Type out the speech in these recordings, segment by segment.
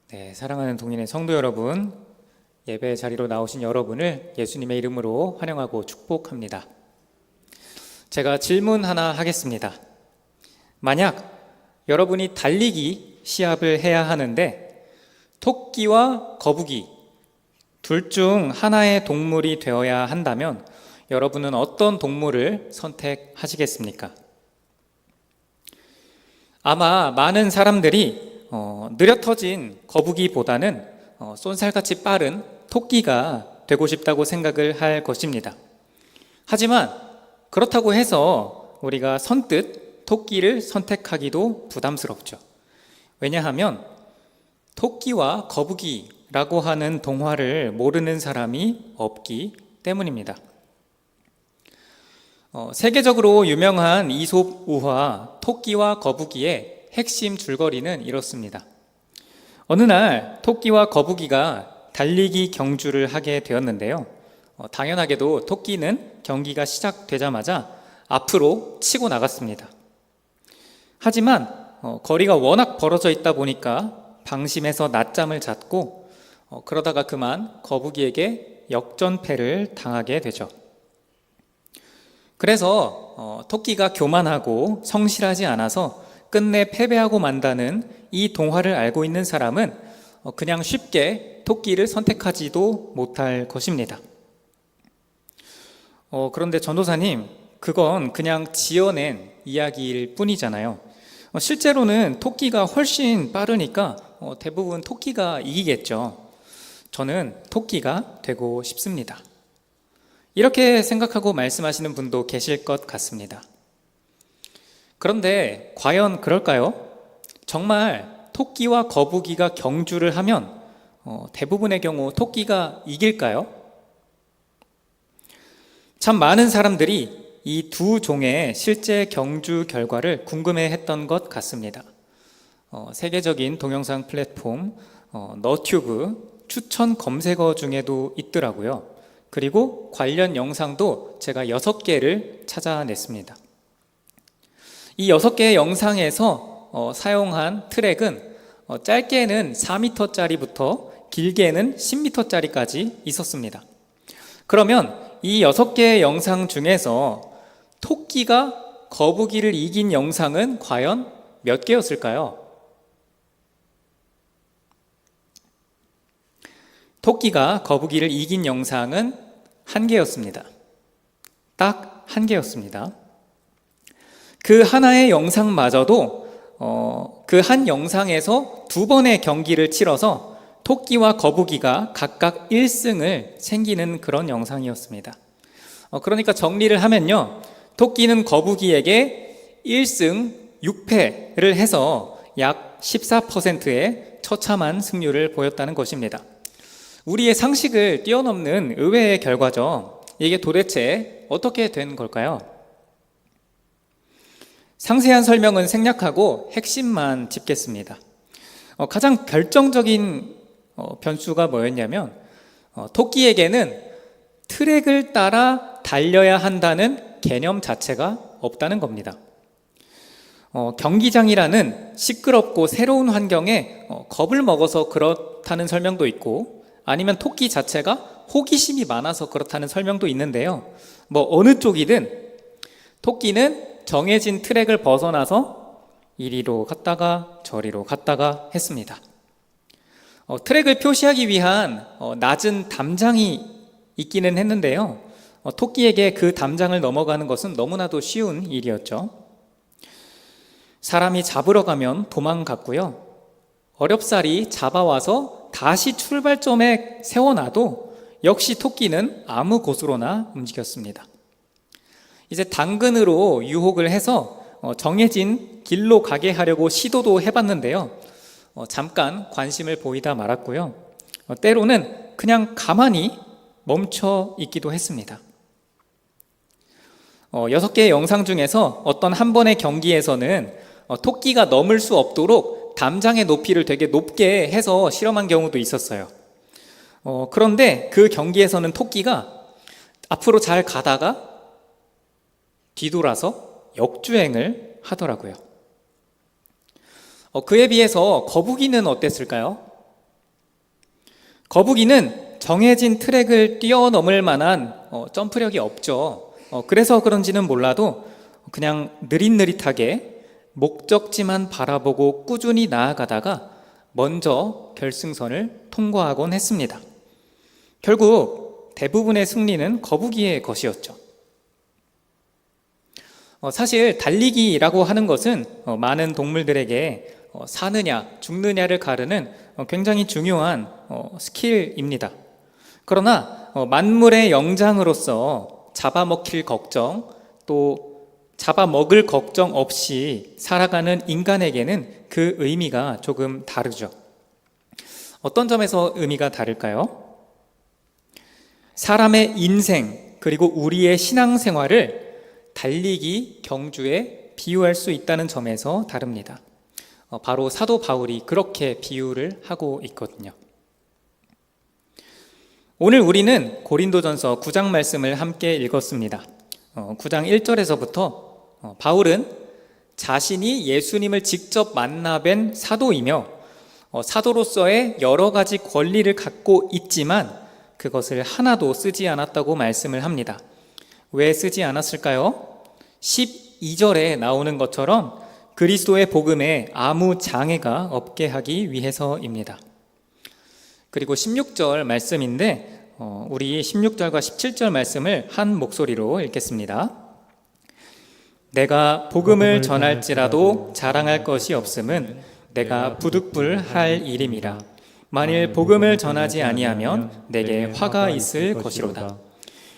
네, 사랑하는 동인의 성도 여러분, 예배 자리로 나오신 여러분을 예수님의 이름으로 환영하고 축복합니다. 제가 질문 하나 하겠습니다. 만약 여러분이 달리기 시합을 해야 하는데 토끼와 거북이 둘 중 하나의 동물이 되어야 한다면 여러분은 어떤 동물을 선택하시겠습니까? 아마 많은 사람들이 느려 터진 거북이보다는 쏜살같이 빠른 토끼가 되고 싶다고 생각을 할 것입니다. 하지만 그렇다고 해서 우리가 선뜻 토끼를 선택하기도 부담스럽죠. 왜냐하면 토끼와 거북이라고 하는 동화를 모르는 사람이 없기 때문입니다. 세계적으로 유명한 이솝 우화 토끼와 거북이의 핵심 줄거리는 이렇습니다. 어느 날 토끼와 거북이가 달리기 경주를 하게 되었는데요. 당연하게도 토끼는 경기가 시작되자마자 앞으로 치고 나갔습니다. 하지만 거리가 워낙 벌어져 있다 보니까 방심해서 낮잠을 잤고 그러다가 그만 거북이에게 역전패를 당하게 되죠. 그래서 토끼가 교만하고 성실하지 않아서 끝내 패배하고 만다는 이 동화를 알고 있는 사람은 그냥 쉽게 토끼를 선택하지도 못할 것입니다. 그런데 전도사님, 그건 그냥 지어낸 이야기일 뿐이잖아요. 실제로는 토끼가 훨씬 빠르니까 대부분 토끼가 이기겠죠. 저는 토끼가 되고 싶습니다. 이렇게 생각하고 말씀하시는 분도 계실 것 같습니다. 그런데 과연 그럴까요? 정말 토끼와 거북이가 경주를 하면 대부분의 경우 토끼가 이길까요? 참 많은 사람들이 이 두 종의 실제 경주 결과를 궁금해했던 것 같습니다. 세계적인 동영상 플랫폼 너튜브 추천 검색어 중에도 있더라고요. 그리고 관련 영상도 제가 6개를 찾아냈습니다. 이 6개의 영상에서 사용한 트랙은 짧게는 4m짜리부터 길게는 10m짜리까지 있었습니다. 그러면 이 6개의 영상 중에서 토끼가 거북이를 이긴 영상은 과연 몇 개였을까요? 토끼가 거북이를 이긴 영상은 1개였습니다. 딱 1개였습니다. 그 하나의 영상마저도 그 한 영상에서 2번의 경기를 치러서 토끼와 거북이가 각각 1승을 챙기는 그런 영상이었습니다. 그러니까 정리를 하면요, 토끼는 거북이에게 1승 6패를 해서 약 14%의 처참한 승률을 보였다는 것입니다. 우리의 상식을 뛰어넘는 의외의 결과죠. 이게 도대체 어떻게 된 걸까요? 상세한 설명은 생략하고 핵심만 짚겠습니다. 가장 결정적인 변수가 뭐였냐면 토끼에게는 트랙을 따라 달려야 한다는 개념 자체가 없다는 겁니다. 경기장이라는 시끄럽고 새로운 환경에 겁을 먹어서 그렇다는 설명도 있고, 아니면 토끼 자체가 호기심이 많아서 그렇다는 설명도 있는데요. 어느 쪽이든 토끼는 정해진 트랙을 벗어나서 이리로 갔다가 저리로 갔다가 했습니다. 트랙을 표시하기 위한 낮은 담장이 있기는 했는데요. 토끼에게 그 담장을 넘어가는 것은 너무나도 쉬운 일이었죠. 사람이 잡으러 가면 도망갔고요. 어렵사리 잡아와서 다시 출발점에 세워놔도 역시 토끼는 아무 곳으로나 움직였습니다. 이제 당근으로 유혹을 해서 정해진 길로 가게 하려고 시도도 해봤는데요. 잠깐 관심을 보이다 말았고요. 때로는 그냥 가만히 멈춰 있기도 했습니다. 6개의 영상 중에서 어떤 한 번의 경기에서는 토끼가 넘을 수 없도록 담장의 높이를 되게 높게 해서 실험한 경우도 있었어요. 그런데 그 경기에서는 토끼가 앞으로 잘 가다가 뒤돌아서 역주행을 하더라고요. 그에 비해서 거북이는 어땠을까요? 거북이는 정해진 트랙을 뛰어넘을 만한 점프력이 없죠. 그래서 그런지는 몰라도 그냥 느릿느릿하게 목적지만 바라보고 꾸준히 나아가다가 먼저 결승선을 통과하곤 했습니다. 결국 대부분의 승리는 거북이의 것이었죠. 사실 달리기라고 하는 것은 많은 동물들에게 사느냐 죽느냐를 가르는 굉장히 중요한 스킬입니다. 그러나 만물의 영장으로서 잡아먹힐 걱정, 또 잡아먹을 걱정 없이 살아가는 인간에게는 그 의미가 조금 다르죠. 어떤 점에서 의미가 다를까요? 사람의 인생 그리고 우리의 신앙생활을 달리기, 경주에 비유할 수 있다는 점에서 다릅니다. 바로 사도 바울이 그렇게 비유를 하고 있거든요. 오늘 우리는 고린도전서 9장 말씀을 함께 읽었습니다. 9장 1절에서부터 바울은 자신이 예수님을 직접 만나 뵌 사도이며 사도로서의 여러 가지 권리를 갖고 있지만 그것을 하나도 쓰지 않았다고 말씀을 합니다. 왜 쓰지 않았을까요? 12절에 나오는 것처럼 그리스도의 복음에 아무 장애가 없게 하기 위해서입니다. 그리고 16절 말씀인데 우리 16절과 17절 말씀을 한 목소리로 읽겠습니다. 내가 복음을 전할지라도 자랑할 것이 없음은 내가 부득불할 일임이라. 만일 복음을 전하지 아니하면 내게 화가 있을 것이로다.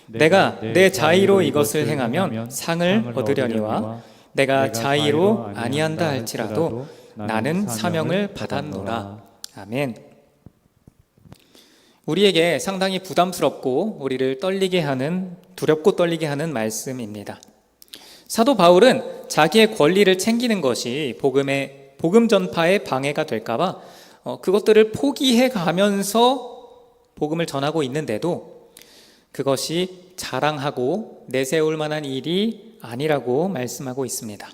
내가 내 자의로 이것을 행하면 상을 얻으려니와 내가 자의로 아니한다 할지라도 나는 사명을 받았노라. 아멘. 우리에게 상당히 부담스럽고 우리를 두렵고 떨리게 하는 말씀입니다. 사도 바울은 자기의 권리를 챙기는 것이 복음 전파에 방해가 될까봐 그것들을 포기해 가면서 복음을 전하고 있는데도 그것이 자랑하고 내세울 만한 일이 아니라고 말씀하고 있습니다.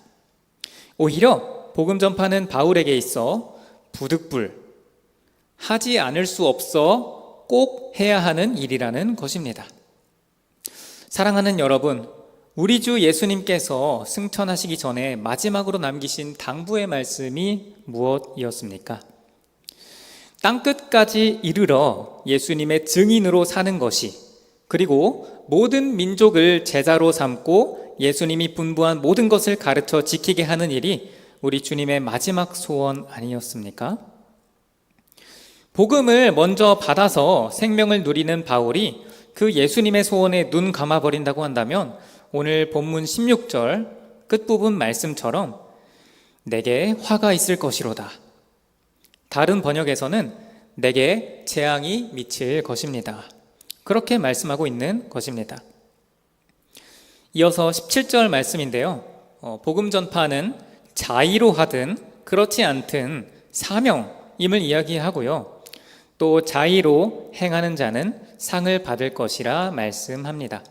오히려 복음 전파는 바울에게 있어 부득불, 하지 않을 수 없어 꼭 해야 하는 일이라는 것입니다. 사랑하는 여러분, 우리 주 예수님께서 승천하시기 전에 마지막으로 남기신 당부의 말씀이 무엇이었습니까? 땅끝까지 이르러 예수님의 증인으로 사는 것이, 그리고 모든 민족을 제자로 삼고 예수님이 분부한 모든 것을 가르쳐 지키게 하는 일이 우리 주님의 마지막 소원 아니었습니까? 복음을 먼저 받아서 생명을 누리는 바울이 그 예수님의 소원에 눈 감아버린다고 한다면 오늘 본문 16절 끝부분 말씀처럼 내게 화가 있을 것이로다. 다른 번역에서는 내게 재앙이 미칠 것입니다. 그렇게 말씀하고 있는 것입니다. 이어서 17절 말씀인데요. 복음 전파는 자의로 하든 그렇지 않든 사명임을 이야기하고요. 또 자의로 행하는 자는 상을 받을 것이라 말씀합니다.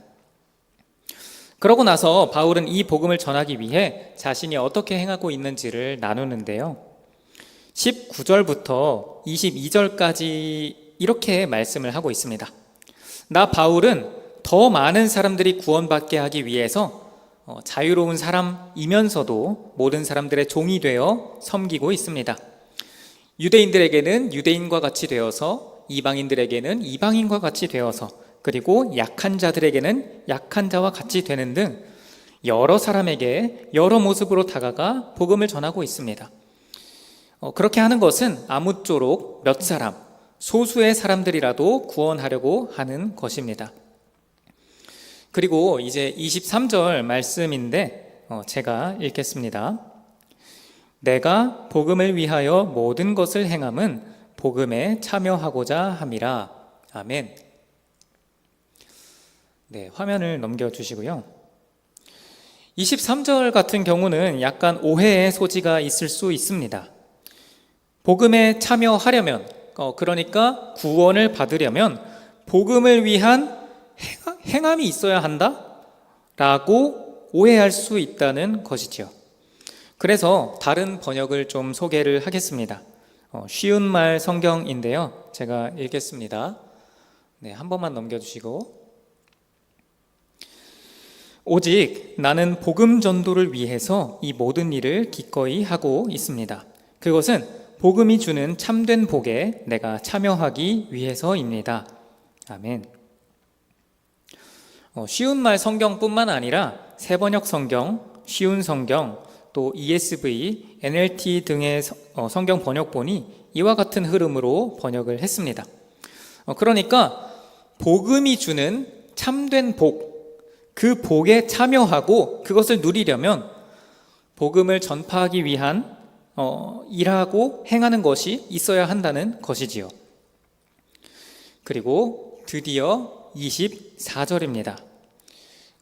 그러고 나서 바울은 이 복음을 전하기 위해 자신이 어떻게 행하고 있는지를 나누는데요. 19절부터 22절까지 이렇게 말씀을 하고 있습니다. 나 바울은 더 많은 사람들이 구원받게 하기 위해서 자유로운 사람이면서도 모든 사람들의 종이 되어 섬기고 있습니다. 유대인들에게는 유대인과 같이 되어서, 이방인들에게는 이방인과 같이 되어서, 그리고 약한 자들에게는 약한 자와 같이 되는 등 여러 사람에게 여러 모습으로 다가가 복음을 전하고 있습니다. 그렇게 하는 것은 아무쪼록 몇 사람, 소수의 사람들이라도 구원하려고 하는 것입니다. 그리고 이제 23절 말씀인데 제가 읽겠습니다. 내가 복음을 위하여 모든 것을 행함은 복음에 참여하고자 함이라. 아멘. 네, 화면을 넘겨주시고요. 23절 같은 경우는 약간 오해의 소지가 있을 수 있습니다. 복음에 참여하려면, 그러니까 구원을 받으려면 복음을 위한 행함이 있어야 한다? 라고 오해할 수 있다는 것이지요. 그래서 다른 번역을 좀 소개를 하겠습니다. 쉬운 말 성경인데요. 제가 읽겠습니다. 네, 한 번만 넘겨주시고. 오직 나는 복음 전도를 위해서 이 모든 일을 기꺼이 하고 있습니다. 그것은 복음이 주는 참된 복에 내가 참여하기 위해서입니다. 아멘. 쉬운 말 성경뿐만 아니라 새번역 성경, 쉬운 성경, 또 ESV, NLT 등의 성경 번역본이 이와 같은 흐름으로 번역을 했습니다. 그러니까 복음이 주는 참된 복, 그 복에 참여하고 그것을 누리려면 복음을 전파하기 위한 일하고 행하는 것이 있어야 한다는 것이지요. 그리고 드디어 24절입니다.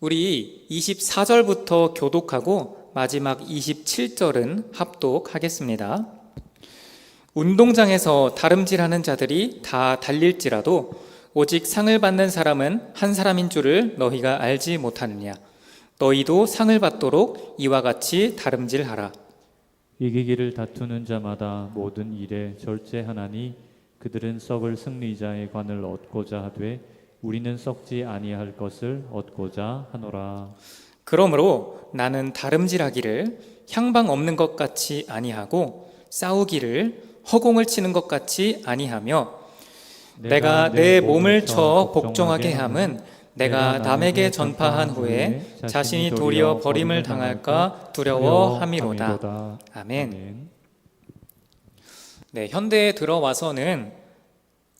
우리 24절부터 교독하고 마지막 27절은 합독하겠습니다. 운동장에서 다름질하는 자들이 다 달릴지라도 오직 상을 받는 사람은 한 사람인 줄을 너희가 알지 못하느냐. 너희도 상을 받도록 이와 같이 다름질하라. 이기기를 다투는 자마다 모든 일에 절제하나니 그들은 썩을 승리자의 관을 얻고자 하되 우리는 썩지 아니할 것을 얻고자 하노라. 그러므로 나는 다름질하기를 향방 없는 것 같이 아니하고 싸우기를 허공을 치는 것 같이 아니하며 내가 내 몸을 쳐 복종하게 함은 내가 남에게 전파한 후에 자신이 도리어 버림을 당할까 두려워함이로다. 아멘. 네, 현대에 들어와서는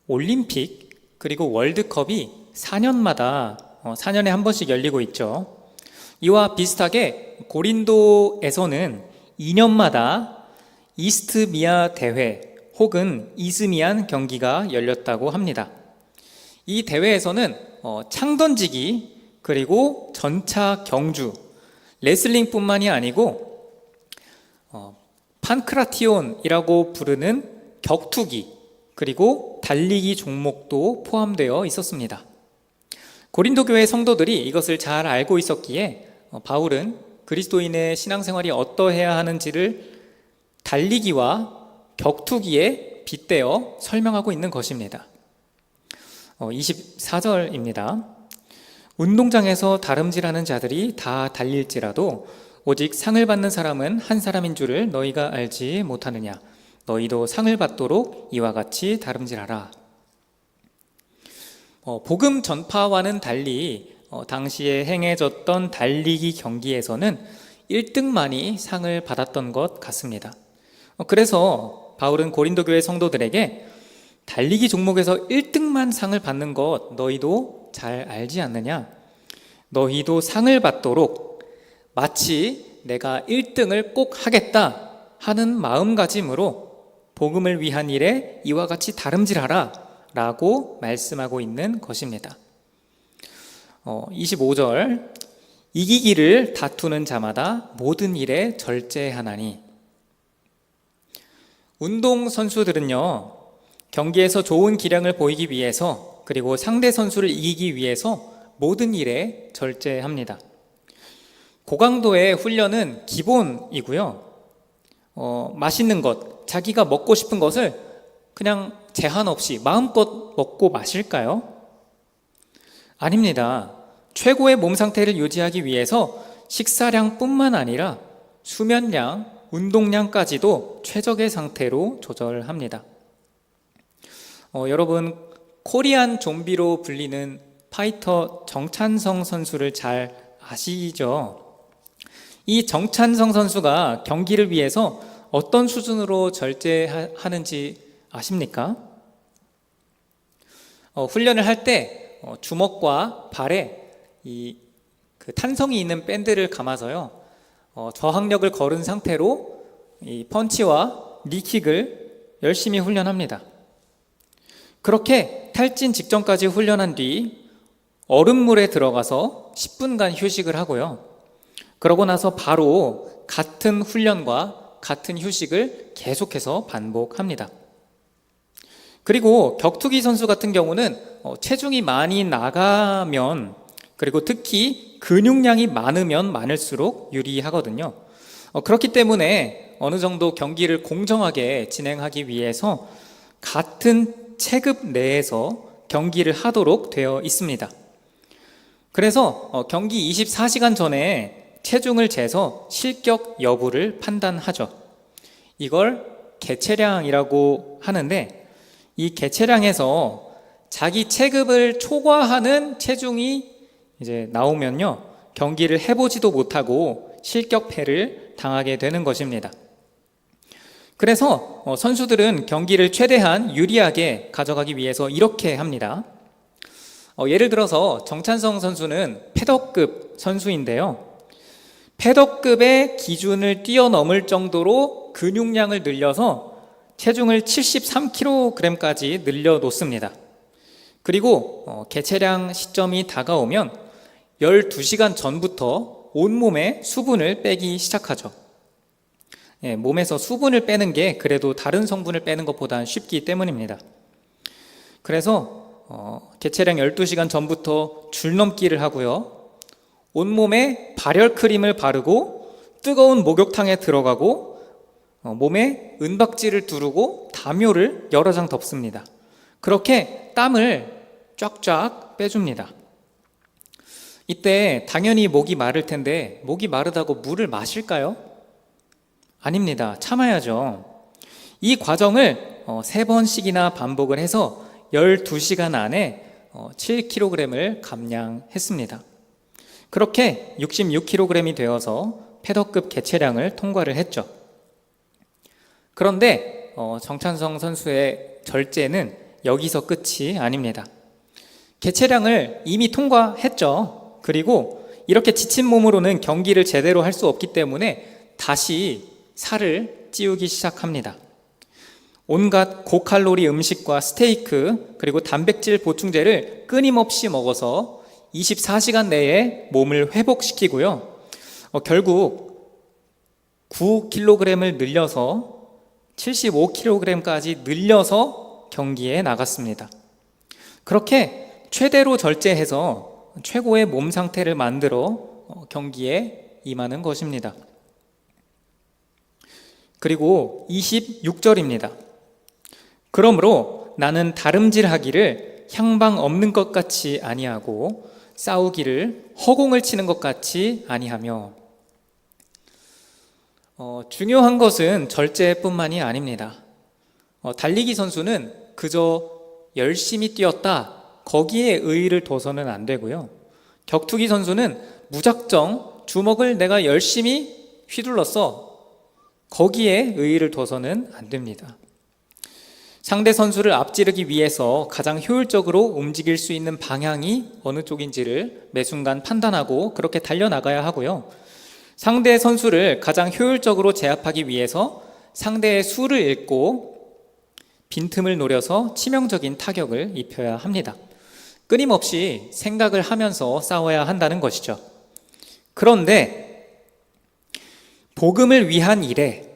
올림픽 그리고 월드컵이 4년마다 4년에 한 번씩 열리고 있죠. 이와 비슷하게 고린도에서는 2년마다 이스트미아 대회 혹은 이스미안 경기가 열렸다고 합니다. 이 대회에서는 창 던지기 그리고 전차 경주, 레슬링뿐만이 아니고 판크라티온이라고 부르는 격투기 그리고 달리기 종목도 포함되어 있었습니다. 고린도 교회 성도들이 이것을 잘 알고 있었기에 바울은 그리스도인의 신앙생활이 어떠해야 하는지를 달리기와 격투기에 빗대어 설명하고 있는 것입니다. 24절입니다. 운동장에서 다름질하는 자들이 다 달릴지라도 오직 상을 받는 사람은 한 사람인 줄을 너희가 알지 못하느냐. 너희도 상을 받도록 이와 같이 다름질하라. 복음 전파와는 달리 당시에 행해졌던 달리기 경기에서는 1등만이 상을 받았던 것 같습니다. 그래서 바울은 고린도 교회 성도들에게 달리기 종목에서 1등만 상을 받는 것 너희도 잘 알지 않느냐? 너희도 상을 받도록 마치 내가 1등을 꼭 하겠다 하는 마음가짐으로 복음을 위한 일에 이와 같이 다름질하라 라고 말씀하고 있는 것입니다. 25절 이기기를 다투는 자마다 모든 일에 절제하나니. 운동선수들은요 경기에서 좋은 기량을 보이기 위해서 그리고 상대 선수를 이기기 위해서 모든 일에 절제합니다. 고강도의 훈련은 기본이고요. 맛있는 것, 자기가 먹고 싶은 것을 그냥 제한 없이 마음껏 먹고 마실까요? 아닙니다. 최고의 몸 상태를 유지하기 위해서 식사량뿐만 아니라 수면량, 운동량까지도 최적의 상태로 조절합니다. 여러분, 코리안 좀비로 불리는 파이터 정찬성 선수를 잘 아시죠? 이 정찬성 선수가 경기를 위해서 어떤 수준으로 절제하는지 아십니까? 훈련을 할 때 주먹과 발에 그 탄성이 있는 밴드를 감아서요 저항력을 거른 상태로 이 펀치와 니킥을 열심히 훈련합니다. 그렇게 탈진 직전까지 훈련한 뒤 얼음물에 들어가서 10분간 휴식을 하고요. 그러고 나서 바로 같은 훈련과 같은 휴식을 계속해서 반복합니다. 그리고 격투기 선수 같은 경우는 체중이 많이 나가면 그리고 특히 근육량이 많으면 많을수록 유리하거든요. 그렇기 때문에 어느 정도 경기를 공정하게 진행하기 위해서 같은 체급 내에서 경기를 하도록 되어 있습니다. 그래서 경기 24시간 전에 체중을 재서 실격 여부를 판단하죠. 이걸 개체량이라고 하는데, 이 개체량에서 자기 체급을 초과하는 체중이 이제 나오면요, 경기를 해보지도 못하고 실격패를 당하게 되는 것입니다. 그래서 선수들은 경기를 최대한 유리하게 가져가기 위해서 이렇게 합니다. 예를 들어서 정찬성 선수는 패더급 선수인데요. 패더급의 기준을 뛰어넘을 정도로 근육량을 늘려서 체중을 73kg까지 늘려놓습니다. 그리고 개체량 시점이 다가오면 12시간 전부터 온몸에 수분을 빼기 시작하죠. 몸에서 수분을 빼는 게 그래도 다른 성분을 빼는 것보다 쉽기 때문입니다. 그래서 개체량 12시간 전부터 줄넘기를 하고요. 온몸에 발열 크림을 바르고 뜨거운 목욕탕에 들어가고 몸에 은박지를 두르고 담요를 여러 장 덮습니다. 그렇게 땀을 쫙쫙 빼줍니다. 이때 당연히 목이 마를 텐데, 목이 마르다고 물을 마실까요? 아닙니다. 참아야죠. 이 과정을 3번씩이나 반복을 해서 12시간 안에 7kg을 감량했습니다. 그렇게 66kg이 되어서 패더급 개체량을 통과를 했죠. 그런데 정찬성 선수의 절제는 여기서 끝이 아닙니다. 개체량을 이미 통과했죠. 그리고 이렇게 지친 몸으로는 경기를 제대로 할 수 없기 때문에 다시 살을 찌우기 시작합니다. 온갖 고칼로리 음식과 스테이크 그리고 단백질 보충제를 끊임없이 먹어서 24시간 내에 몸을 회복시키고요. 결국 9kg을 늘려서 75kg까지 늘려서 경기에 나갔습니다. 그렇게 최대로 절제해서 최고의 몸 상태를 만들어 경기에 임하는 것입니다. 그리고 26절입니다. 그러므로 나는 다름질하기를 향방 없는 것 같이 아니하고 싸우기를 허공을 치는 것 같이 아니하며, 중요한 것은 절제뿐만이 아닙니다. 달리기 선수는 그저 열심히 뛰었다, 거기에 의의를 둬서는 안 되고요. 격투기 선수는 무작정 주먹을 내가 열심히 휘둘렀어, 거기에 의의를 둬서는 안 됩니다. 상대 선수를 앞지르기 위해서 가장 효율적으로 움직일 수 있는 방향이 어느 쪽인지를 매 순간 판단하고 그렇게 달려나가야 하고요. 상대 선수를 가장 효율적으로 제압하기 위해서 상대의 수를 읽고 빈틈을 노려서 치명적인 타격을 입혀야 합니다. 끊임없이 생각을 하면서 싸워야 한다는 것이죠. 그런데 복음을 위한 일에,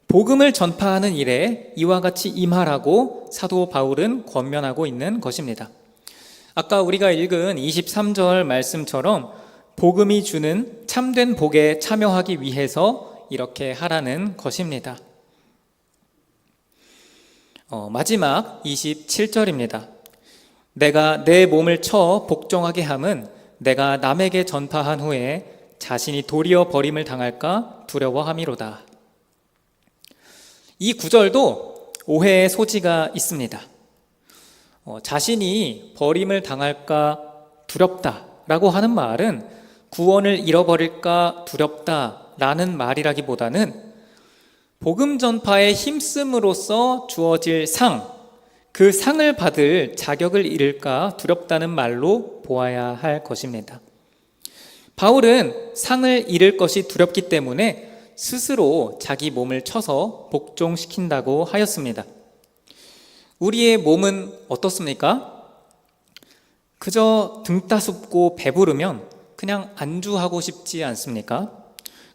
복음을 전파하는 일에 이와 같이 임하라고 사도 바울은 권면하고 있는 것입니다. 아까 우리가 읽은 23절 말씀처럼 복음이 주는 참된 복에 참여하기 위해서 이렇게 하라는 것입니다. 마지막 27절입니다. 내가 내 몸을 쳐 복종하게 함은 내가 남에게 전파한 후에 자신이 도리어 버림을 당할까 두려워함이로다. 이 구절도 오해의 소지가 있습니다. 자신이 버림을 당할까 두렵다라고 하는 말은 구원을 잃어버릴까 두렵다라는 말이라기보다는 복음 전파에 힘씀으로써 주어질 상, 그 상을 받을 자격을 잃을까 두렵다는 말로 보아야 할 것입니다. 바울은 상을 잃을 것이 두렵기 때문에 스스로 자기 몸을 쳐서 복종시킨다고 하였습니다. 우리의 몸은 어떻습니까? 그저 등 따숩고 배부르면 그냥 안주하고 싶지 않습니까?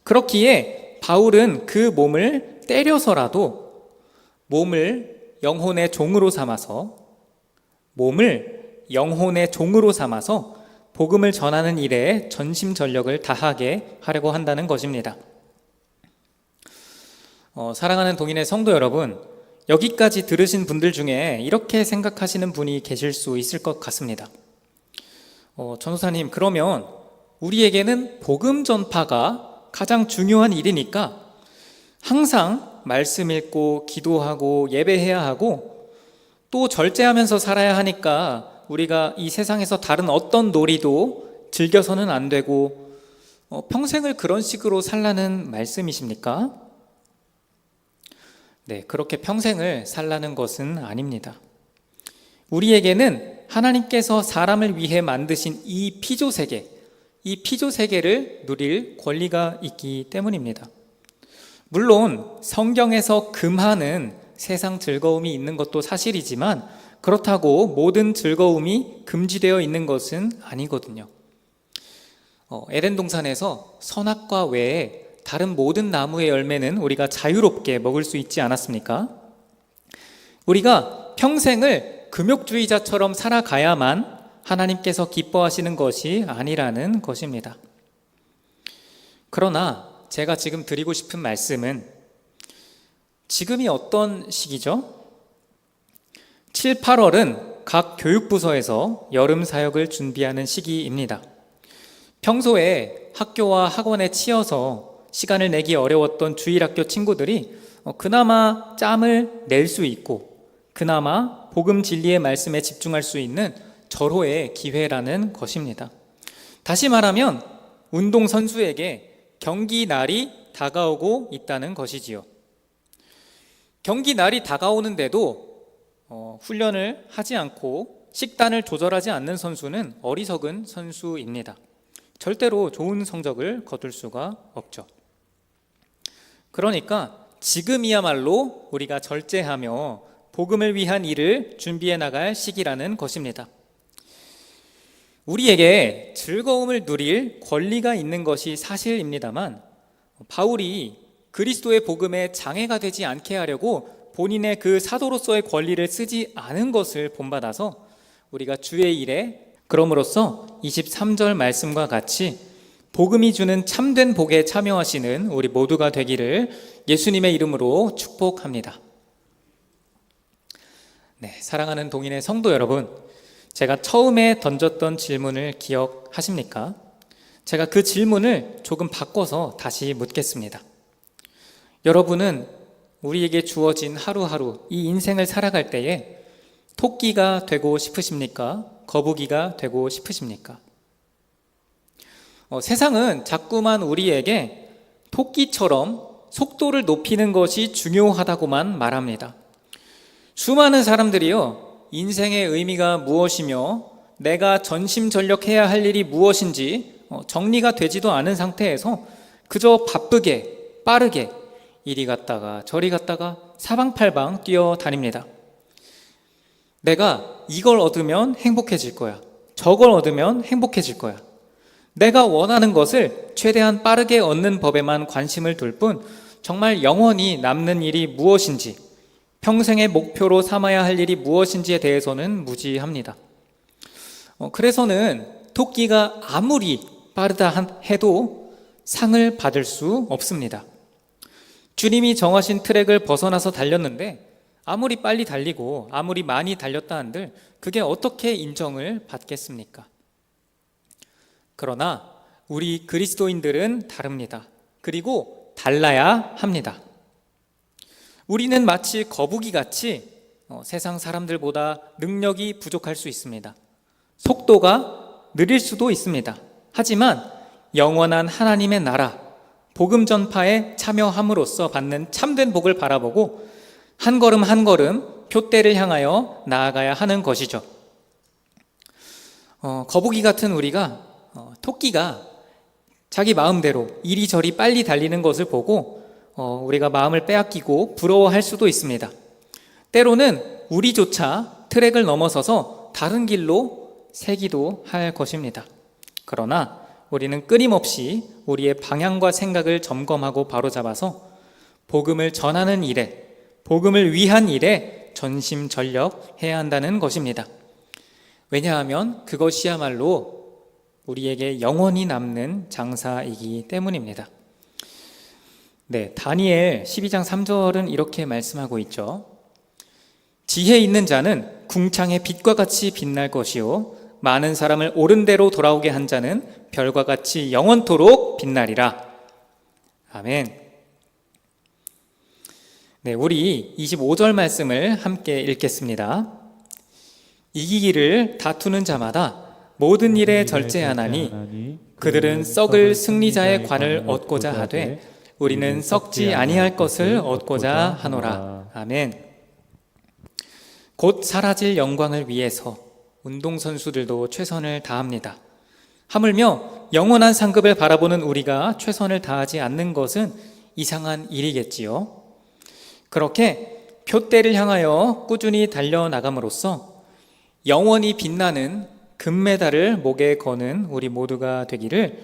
그렇기에 바울은 그 몸을 때려서라도 몸을 영혼의 종으로 삼아서 복음을 전하는 일에 전심전력을 다하게 하려고 한다는 것입니다. 사랑하는 동인의 성도 여러분, 여기까지 들으신 분들 중에 이렇게 생각하시는 분이 계실 수 있을 것 같습니다. 전도사님, 그러면 우리에게는 복음 전파가 가장 중요한 일이니까 항상 말씀 읽고 기도하고 예배해야 하고 또 절제하면서 살아야 하니까 우리가 이 세상에서 다른 어떤 놀이도 즐겨서는 안 되고 평생을 그런 식으로 살라는 말씀이십니까? 네, 그렇게 평생을 살라는 것은 아닙니다. 우리에게는 하나님께서 사람을 위해 만드신 이 피조세계, 이 피조세계를 누릴 권리가 있기 때문입니다. 물론 성경에서 금하는 세상 즐거움이 있는 것도 사실이지만 그렇다고 모든 즐거움이 금지되어 있는 것은 아니거든요. 에덴 동산에서 선악과 외에 다른 모든 나무의 열매는 우리가 자유롭게 먹을 수 있지 않았습니까? 우리가 평생을 금욕주의자처럼 살아가야만 하나님께서 기뻐하시는 것이 아니라는 것입니다. 그러나 제가 지금 드리고 싶은 말씀은 지금이 어떤 시기죠? 7, 8월은 각 교육부서에서 여름 사역을 준비하는 시기입니다. 평소에 학교와 학원에 치여서 시간을 내기 어려웠던 주일학교 친구들이 그나마 짬을 낼 수 있고 그나마 복음 진리의 말씀에 집중할 수 있는 절호의 기회라는 것입니다. 다시 말하면 운동선수에게 경기 날이 다가오고 있다는 것이지요. 경기 날이 다가오는데도 훈련을 하지 않고 식단을 조절하지 않는 선수는 어리석은 선수입니다. 절대로 좋은 성적을 거둘 수가 없죠. 그러니까 지금이야말로 우리가 절제하며 복음을 위한 일을 준비해 나갈 시기라는 것입니다. 우리에게 즐거움을 누릴 권리가 있는 것이 사실입니다만 바울이 그리스도의 복음에 장애가 되지 않게 하려고 본인의 그 사도로서의 권리를 쓰지 않은 것을 본받아서 우리가 주의 일에 그럼으로써 23절 말씀과 같이 복음이 주는 참된 복에 참여하시는 우리 모두가 되기를 예수님의 이름으로 축복합니다. 네, 사랑하는 동인의 성도 여러분, 제가 처음에 던졌던 질문을 기억하십니까? 제가 그 질문을 조금 바꿔서 다시 묻겠습니다. 여러분은 우리에게 주어진 하루하루 이 인생을 살아갈 때에 토끼가 되고 싶으십니까? 거북이가 되고 싶으십니까? 세상은 자꾸만 우리에게 토끼처럼 속도를 높이는 것이 중요하다고만 말합니다. 수많은 사람들이요, 인생의 의미가 무엇이며 내가 전심전력해야 할 일이 무엇인지 정리가 되지도 않은 상태에서 그저 바쁘게 빠르게 이리 갔다가 저리 갔다가 사방팔방 뛰어다닙니다. 내가 이걸 얻으면 행복해질 거야. 저걸 얻으면 행복해질 거야. 내가 원하는 것을 최대한 빠르게 얻는 법에만 관심을 둘 뿐 정말 영원히 남는 일이 무엇인지, 평생의 목표로 삼아야 할 일이 무엇인지에 대해서는 무지합니다. 그래서는 토끼가 아무리 빠르다 해도 상을 받을 수 없습니다. 주님이 정하신 트랙을 벗어나서 달렸는데 아무리 빨리 달리고 아무리 많이 달렸다 한들 그게 어떻게 인정을 받겠습니까? 그러나 우리 그리스도인들은 다릅니다. 그리고 달라야 합니다. 우리는 마치 거북이같이 세상 사람들보다 능력이 부족할 수 있습니다. 속도가 느릴 수도 있습니다. 하지만 영원한 하나님의 나라, 복음 전파에 참여함으로써 받는 참된 복을 바라보고 한 걸음 한 걸음 표대를 향하여 나아가야 하는 것이죠. 거북이 같은 우리가 토끼가 자기 마음대로 이리저리 빨리 달리는 것을 보고 우리가 마음을 빼앗기고 부러워할 수도 있습니다. 때로는 우리조차 트랙을 넘어서서 다른 길로 새기도 할 것입니다. 그러나 우리는 끊임없이 우리의 방향과 생각을 점검하고 바로잡아서 복음을 전하는 일에, 복음을 위한 일에 전심전력해야 한다는 것입니다. 왜냐하면 그것이야말로 우리에게 영원히 남는 장사이기 때문입니다. 네, 다니엘 12장 3절은 이렇게 말씀하고 있죠. 지혜 있는 자는 궁창의 빛과 같이 빛날 것이요 많은 사람을 옳은 대로 돌아오게 한 자는 별과 같이 영원토록 빛나리라. 아멘. 네, 우리 25절 말씀을 함께 읽겠습니다. 이기기를 다투는 자마다 모든 일에 절제하나니 그들은 썩을 승리자의 관을 얻고자 하되 우리는 썩지 아니할 것을 얻고자 하노라. 아멘. 곧 사라질 영광을 위해서 운동선수들도 최선을 다합니다. 하물며 영원한 상급을 바라보는 우리가 최선을 다하지 않는 것은 이상한 일이겠지요. 그렇게 표대를 향하여 꾸준히 달려나감으로써 영원히 빛나는 금메달을 목에 거는 우리 모두가 되기를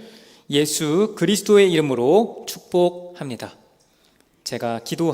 예수 그리스도의 이름으로 축복합니다. 제가 기도하겠습니다.